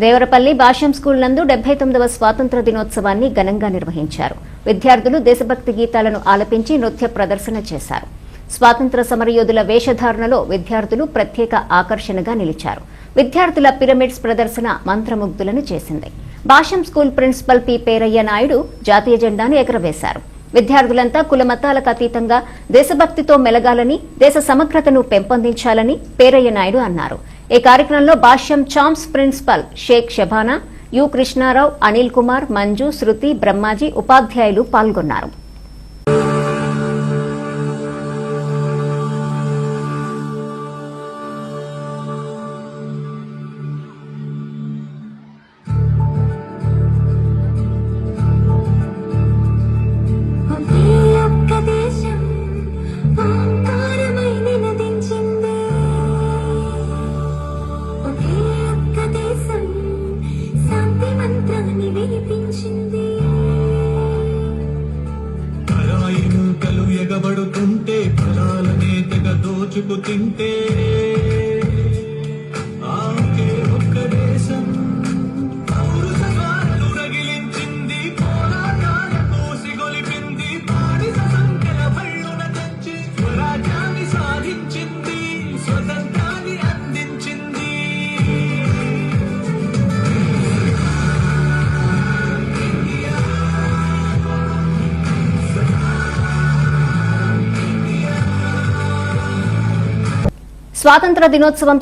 దేవరపల్లి భాష్యం school నందు 79వ స్వాతంత్ర దినోత్సవాన్ని ఘనంగా నిర్వహించారు. విద్యార్థులు దేశభక్తి గీతాలను ఆలపించి నృత్య ప్రదర్శన చేశారు. స్వాతంత్ర సమరయోధుల వేషధారణలో విద్యార్థులు ప్రత్యేక ఆకర్షణగా నిలిచారు. విద్యార్థుల పిరమిడ్స్ ప్రదర్శన మంత్రముగ్ధులను చేసింది. Bhashyam school principal P Perayya Naidu జాతీయ జెండాను ఎగురవేశారు. విద్యార్థులంతా కులమతాలకు అతీతంగా దేశభక్తితో మెలగాలని, దేశ సమగ్రతను పెంపొందించాలని పేరయ్య నాయుడు అన్నారు. ఈ కార్యక్రమంలో Bhashyam champs principal Sheikh Shabana, U Krishnarao, Anil Kumar, Manju, Shruti, Brahmaji ఉపాధ్యాయులు పాల్గొన్నారు. ఎగబడుతుంటే ఫలాలనే తెగ దోచుకు తింటే ఆకే ఒక్క దేశం పౌరుషాలు రగిలించింది, పోరాటాల కోసి గొలిపింది, బానిస సంఖ్యల భళ్ళున తెచ్చి స్వరాజ్యాన్ని సాధించింది, స్వతంత్రాన్ని అందించింది. స్వాతంత్ర దినోత్సవం